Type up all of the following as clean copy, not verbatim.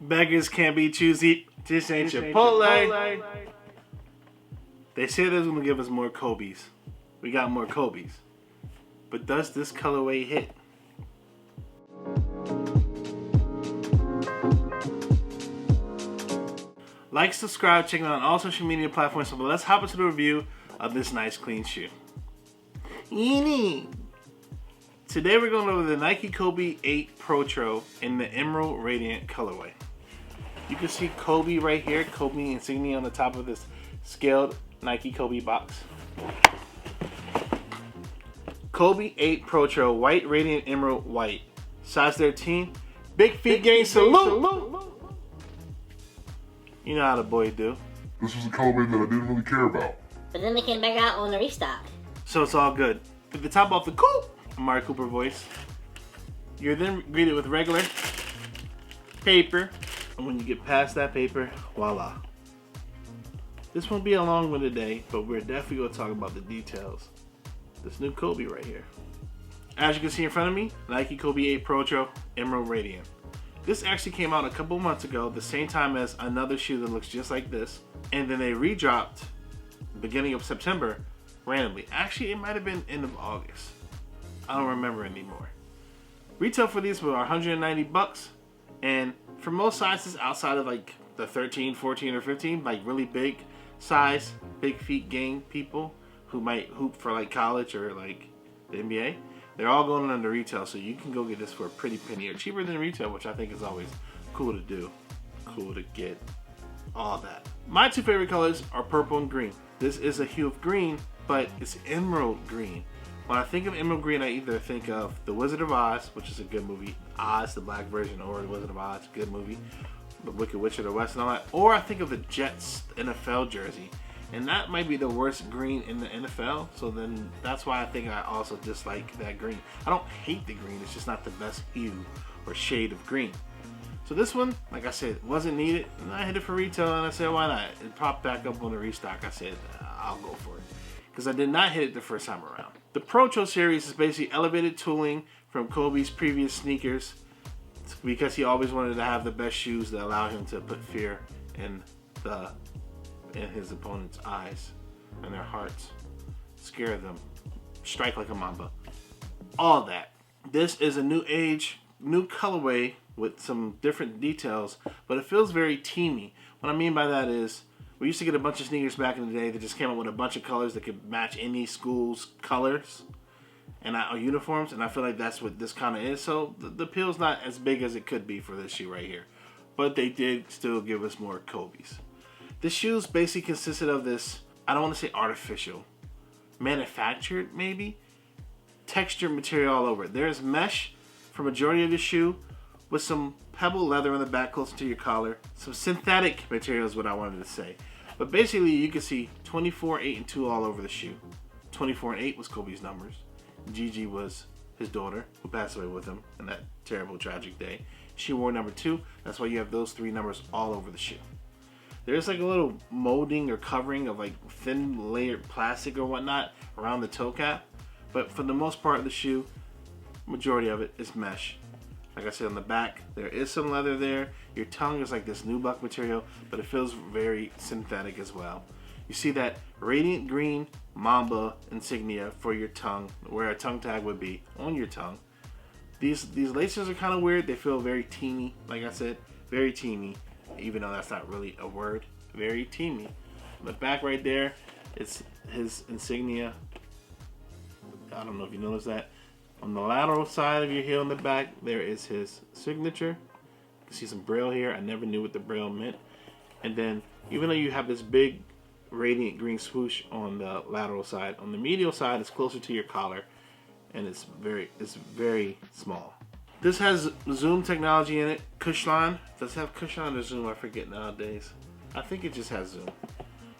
Beggars can't be choosy. This ain't Chipotle. They said they was going to give us more Kobe's. We got more Kobe's. But does this colorway hit? Like, subscribe, check me out on all social media platforms. So let's hop into the review of this nice clean shoe. Today we're going over the Nike Kobe 8 Protro in the Emerald Radiant colorway. You can see Kobe right here, Kobe insignia on the top of this scaled Nike Kobe box. Kobe 8 Protro, white, radiant, emerald, white. Size 13. Big feet gang salute! You know how the boy do. This was a colorway that I didn't really care about. But then they came back out on the restock. So it's all good. At the top off the coupe, Amari Cooper voice. You're then greeted with regular paper. And when you get past that paper, voila. This won't be a long one today, but we're definitely going to talk about the details. This new Kobe right here. As you can see in front of me, Nike Kobe 8 Protro Emerald Radiant. This actually came out a couple months ago, the same time as another shoe that looks just like this. And then they redropped beginning of September randomly. Actually, it might have been end of August. I don't remember anymore. Retail for these were 190 bucks. And for most sizes outside of like the 13, 14, or 15, like really big size, big feet gang people who might hoop for like college or like the NBA, they're all going under retail, so you can go get this for a pretty penny or cheaper than retail, which I think is always cool to do. Cool to get all that. My two favorite colors are purple and green. This is a hue of green, but it's emerald green. When I think of emerald green, I either think of The Wizard of Oz, which is a good movie, Oz, the black version, or The Wizard of Oz, good movie, The Wicked Witch of the West and all that, or I think of the Jets NFL jersey. And that might be the worst green in the NFL, so then that's why I think I also dislike that green. I don't hate the green, it's just not the best hue or shade of green. So this one, like I said, wasn't needed, and I hit it for retail, and I said, why not? It popped back up on the restock. I said, I'll go for it. Because I did not hit it the first time around. The Protro series is basically elevated tooling from Kobe's previous sneakers, because he always wanted to have the best shoes that allow him to put fear in his opponent's eyes and their hearts, scare them, strike like a mamba, all that. This is a new age, new colorway with some different details, but it feels very teamy. What I mean by that is, we used to get a bunch of sneakers back in the day that just came out with a bunch of colors that could match any school's colors and uniforms, and I feel like that's what this kind of is. So the appeal's not as big as it could be for this shoe right here, but they did still give us more Kobe's. This shoes basically consisted of this, I don't want to say artificial, manufactured maybe, textured material all over it. There's mesh for majority of the shoe with some pebble leather on the back closer to your collar. Some synthetic material is what I wanted to say. But basically you can see 24, 8, and 2 all over the shoe. 24 and 8 was Kobe's numbers. Gigi was his daughter who passed away with him in that terrible tragic day. She wore number 2, that's why you have those 3 numbers all over the shoe. There's like a little molding or covering of like thin layered plastic or whatnot around the toe cap. But for the most part of the shoe, majority of it is mesh. Like I said, on the back, there is some leather there. Your tongue is like this nubuck material, but it feels very synthetic as well. You see that radiant green Mamba insignia for your tongue, where a tongue tag would be on your tongue. These laces are kind of weird. They feel very teeny, like I said, very teeny. Even though that's not really a word, very teamy. On the back right there, it's his insignia. I don't know if you noticed that. On the lateral side of your heel in the back, there is his signature. You can see some braille here. I never knew what the braille meant. And then, even though you have this big radiant green swoosh on the lateral side, on the medial side, it's closer to your collar, and it's very small. This has zoom technology in it. Cushline. Does it have Cushline or zoom? I forget nowadays. I think it just has zoom.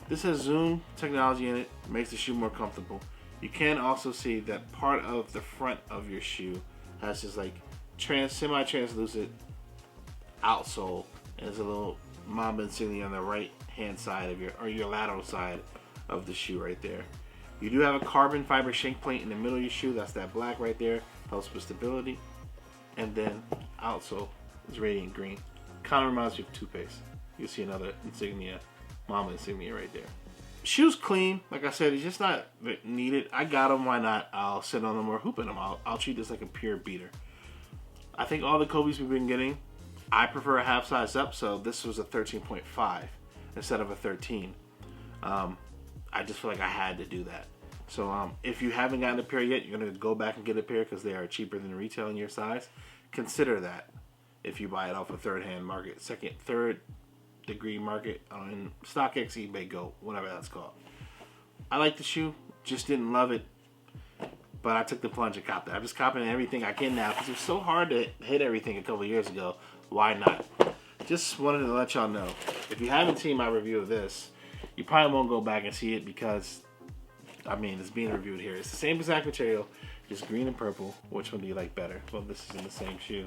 This has zoom technology in it. Makes the shoe more comfortable. You can also see that part of the front of your shoe has this like semi-translucent outsole. And there's a little Mamba insignia on the right hand side of your lateral side of the shoe right there. You do have a carbon fiber shank plate in the middle of your shoe. That's that black right there. Helps with stability. And then outsole is radiant green. Kind of reminds me of toothpaste. You see another insignia, Mama insignia right there. Shoes clean. Like I said, it's just not needed. I got them. Why not? I'll sit on them or hoop in them. I'll treat this like a pure beater. I think all the Kobe's we've been getting, I prefer a half size up. So this was a 13.5 instead of a 13. I just feel like I had to do that. So if you haven't gotten a pair yet, you're going to go back and get a pair because they are cheaper than retail in your size. Consider that if you buy it off a third-hand market, third degree market on StockX, eBay, Go, whatever that's called. I like the shoe, just didn't love it, but I took the plunge and copped it. I'm just copying everything I can now because it was so hard to hit everything a couple years ago. Why not? Just wanted to let y'all know. If you haven't seen my review of this, you probably won't go back and see it because, I mean, it's being reviewed here. It's the same exact material, just green and purple. Which one do you like better? Well, this is in the same shoe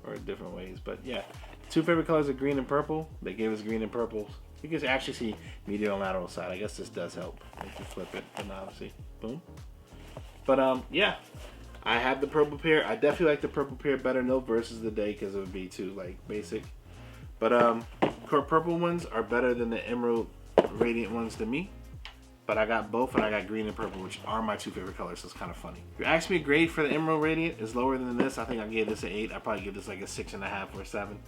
or different ways, but yeah. Two favorite colors are green and purple. They gave us green and purple. You can actually see medial and lateral side. I guess this does help if you flip it, and obviously, boom. But yeah, I have the purple pair. I definitely like the purple pair better. No versus the day because it would be too like basic. But purple ones are better than the emerald radiant ones to me. But I got both, and I got green and purple, which are my two favorite colors, so it's kind of funny. If you ask me a grade for the Emerald Radiant, is lower than this. I think I gave this an 8. I'd probably give this like a 6.5 or a 7.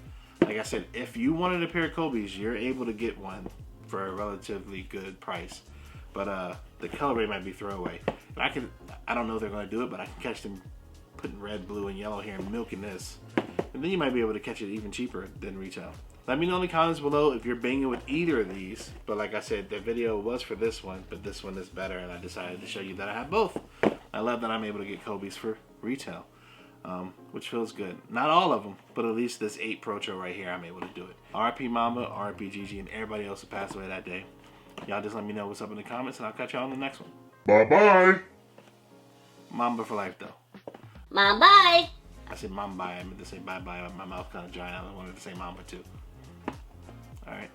Like I said, if you wanted a pair of Kobe's, you're able to get one for a relatively good price. But the colorway might be throwaway. And I don't know if they're going to do it, but I can catch them putting red, blue, and yellow here and milking this. And then you might be able to catch it even cheaper than retail. Let me know in the comments below if you're banging with either of these. But like I said, the video was for this one, but this one is better, and I decided to show you that I have both. I love that I'm able to get Kobe's for retail, which feels good. Not all of them, but at least this 8 Procho right here, I'm able to do it. RP Mamba, RP Gigi, and everybody else who passed away that day. Y'all just let me know what's up in the comments, and I'll catch y'all on the next one. Bye-bye. Mamba for life, though. Mom, bye. I said Mamba, I meant to say bye-bye. My mouth kind of dry. I wanted to say Mamba, too. All right.